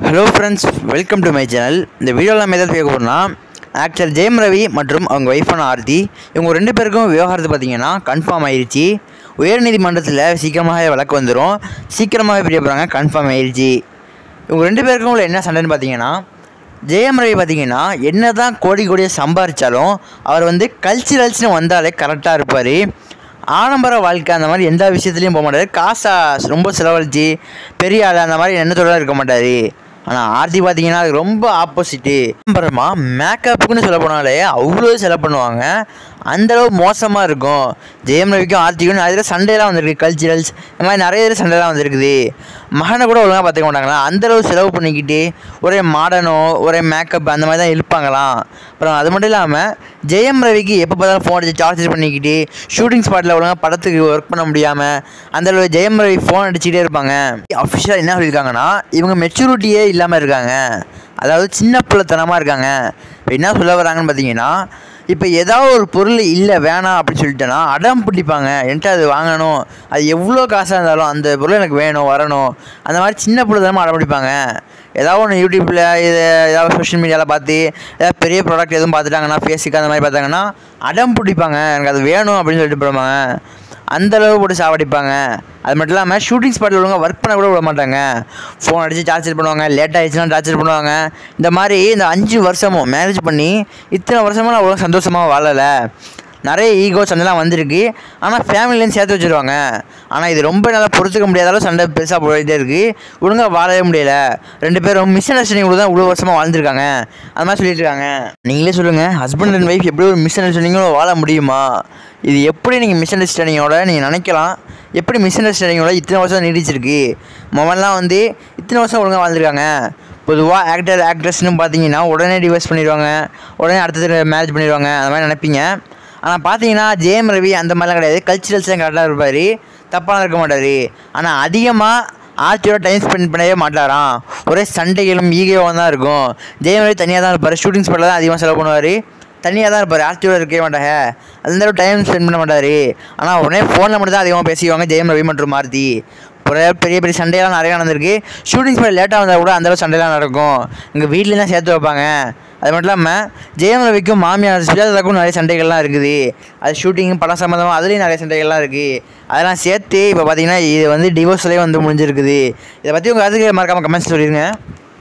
Hello friends, welcome to my channel. இந்த வீடியோவில் நம்ம எதாவது பார்க்க போகிறோம்னா, ஆக்டர் ஜெயம் ரவி மற்றும் அவங்க ஒய்ஃபான ஆர்த்தி இவங்க ரெண்டு பேருக்கும் விவகாரத்தை பார்த்தீங்கன்னா கன்ஃபார்ம் ஆயிடுச்சு. உயர்நீதிமன்றத்தில் சீக்கிரமாகவே வழக்கு வந்துடும், சீக்கிரமாகவே பிரிய போகிறாங்க, கன்ஃபார்ம் ஆயிடுச்சு. இவங்க ரெண்டு பேருக்கும் உள்ள என்ன சண்டைன்னு பார்த்தீங்கன்னா, ஜெயம் ரவி பார்த்தீங்கன்னா என்ன தான் கோடி கோடியாக சம்பாதிச்சாலும் அவர் வந்து கல்ச்சுரல்ஸ்னு வந்தாலே கரெக்டாக இருப்பார். ஆடம்பர வாழ்க்கை அந்த மாதிரி எந்த விஷயத்துலையும் போக மாட்டார். காசை ரொம்ப செலவழித்து பெரிய ஆள் அந்த மாதிரி எண்ணத்தோடு இருக்க மாட்டார். ஆனால் ஆர்த்தி பார்த்தீங்கன்னா அது ரொம்ப ஆப்போசிட்டு. ஆடம்பரமாக மேக்கப்புக்குன்னு சொல்ல போனாலே அவ்வளோ செலவு பண்ணுவாங்க, அந்தளவு மோசமாக இருக்கும். ஜெயம் ரவிக்கும் ஆர்த்திக்கும் நிறைய சண்டையெல்லாம் வந்திருக்கு, கல்ச்சுரல்ஸ் இந்த மாதிரி நிறைய சண்டையெல்லாம் வந்திருக்குது. மகனை கூட ஒழுங்காக பார்த்துக்க மாட்டாங்களா, அந்தளவு செலவு பண்ணிக்கிட்டு ஒரே மாடனோ ஒரே மேக்கப் அந்த மாதிரி தான் இருப்பாங்களாம். அப்புறம் அது மட்டும் இல்லாமல் ஜெயம் ரவிக்கு எப்போ பார்த்தாலும் ஃபோன் அடித்து டார்ச்சர் பண்ணிக்கிட்டு ஷூட்டிங் ஸ்பாட்டில் ஒழுங்காக படத்துக்கு ஒர்க் பண்ண முடியாமல் அந்தளவு ஜெயம் ரவி ஃபோன் அடிச்சுக்கிட்டே இருப்பாங்க. அஃபிஷியலாக என்ன சொல்லியிருக்காங்கன்னா, இவங்க மெச்சூரிட்டியே இல்லாமல் இருக்காங்க, அதாவது சின்ன பிள்ளைத்தனமாக இருக்காங்க. இப்போ என்ன சொல்ல வராங்கன்னு பார்த்தீங்கன்னா, இப்போ ஏதாவது ஒரு பொருள் இல்லை வேணாம் அப்படின்னு சொல்லிட்டேன்னா அடம் பிடிப்பாங்க, என்கிட்ட அது வாங்கணும், அது எவ்வளோ காசாக இருந்தாலும் அந்த பொருள் எனக்கு வேணும் வரணும், அந்த மாதிரி சின்ன பிள்ளைத்தனமாக அடம் பிடிப்பாங்க. ஏதாவது ஒன்று யூடியூப்பில் இது ஏதாவது சோஷியல் மீடியாவில் பார்த்து ஏதாவது பெரிய ப்ராடக்ட் எதுவும் பார்த்துட்டாங்கன்னா, ஃபேஸுக்கு அந்த மாதிரி பார்த்தாங்கன்னா அடம் பிடிப்பாங்க, எனக்கு அது வேணும் அப்படின்னு சொல்லிட்டு போடுவாங்க. அந்தளவு போட்டு சாவடிப்பாங்க. அது மட்டும் இல்லாமல் ஷூட்டிங் ஸ்பாட்டில் ஒழுங்காக ஒர்க் பண்ண கூட விட மாட்டாங்க, ஃபோன் அடித்து டார்ச்சர் பண்ணுவாங்க, லேட் ஆகிடுச்சுன்னா டார்ச்சர் பண்ணுவாங்க. இந்த மாதிரி இந்த 5 வருஷமும் மேரேஜ் பண்ணி இத்தனை வருஷமும் நான் ஒழுங்காக சந்தோஷமாக வாழலை, நிறைய ஈகோ சண்டைலாம் வந்திருக்கு. ஆனால் ஃபேமிலிலேருந்து சேர்த்து வச்சுருவாங்க. ஆனால் இது ரொம்ப நல்லா பொறுத்துக்க முடியாத அளவு சண்டை பெருசாக போயிட்டே இருக்குது, ஒழுங்காக வாழவே முடியலை. ரெண்டு பேரும் மிஸ் அண்டர்ஸ்டாண்டிங் கூட தான் இவ்வளோ வருஷமாக வாழ்ந்துருக்காங்க, அது மாதிரி சொல்லிட்டு இருக்காங்க. நீங்களே சொல்லுங்கள், ஹஸ்பண்ட் அண்ட் ஒய்ஃப் எப்படி ஒரு மிஸ் அண்டர்ஸ்டாண்டிங்கோட வாழ முடியுமா? இது எப்படி நீங்கள் மிஸ் அண்டர்ஸ்டாண்டிங்கோட நீங்கள் நினைக்கலாம், எப்படி மிஸ் அண்டர்ஸ்டாண்டிங்கோட இத்தனை வருஷம் நீடிச்சிருக்கு? மொமெண்ட்லாம் வந்து இத்தனை வருஷம் ஒழுங்காக வாழ்ந்துருக்காங்க. பொதுவாக ஆக்டர் ஆக்ட்ரஸ்னு பார்த்தீங்கன்னா உடனே டிவோர்ஸ் பண்ணிடுவாங்க, உடனே அடுத்தது மேரேஜ் பண்ணிடுவாங்க, அந்த மாதிரி நினைப்பீங்க. ஆனால் பார்த்தீங்கன்னா ஜெயம் ரவி அந்த மாதிரிலாம் கிடையாது, கல்ச்சுரல்ஸ்லாம் கரெக்டாக இருப்பார், தப்பாக இருக்க மாட்டார். ஆனால் அதிகமாக ஆர்த்தியோட டைம் ஸ்பெண்ட் பண்ணவே மாட்டாராம், ஒரே சண்டைகளும் ஈகோவும் தான் இருக்கும். ஜெயம் ரவி தனியாக தான் இருப்பார், ஷூட்டிங் ஸ்பாட்டில் தான் அதிகமாக செலவு பண்ணுவார், தனியாக தான் இருப்பார், ஆர்த்தியோட இருக்கவே மாட்டாங்க, அந்தளவு டைம் ஸ்பெண்ட் பண்ண மாட்டார். ஆனால் உடனே ஃபோனில் மட்டும் தான் அதிகமாக பேசிக்குவாங்க ஜெயம் ரவி மற்றும் ஆர்த்தி. பெரிய பெரிய சண்டையெல்லாம் நிறையா நடந்திருக்கு. ஷூட்டிங் ஸ்பாட் லேட்டாக வந்தால் கூட அந்தளவு சண்டையெல்லாம் நடக்கும், எங்கள் வீட்டில் தான் சேர்த்து வைப்பாங்க. அது மட்டும் இல்லாமல் ஜெயம் ரவிக்கும் மாமியார் சுஜாதாவுக்கும் நிறைய சண்டைகள்லாம் இருக்குது, அது ஷூட்டிங் படம் சம்மந்தமாக அதுலேயும் நிறைய சண்டைகள்லாம் இருக்குது. அதெல்லாம் சேர்த்து இப்போ பார்த்தீங்கன்னா இது வந்து டிவோர்ஸ்லேயே வந்து முடிஞ்சிருக்குது. இதை பற்றி உங்கள் அதுக்கு மறக்காமல் கமெண்ட்ஸ் சொல்லிடுங்க.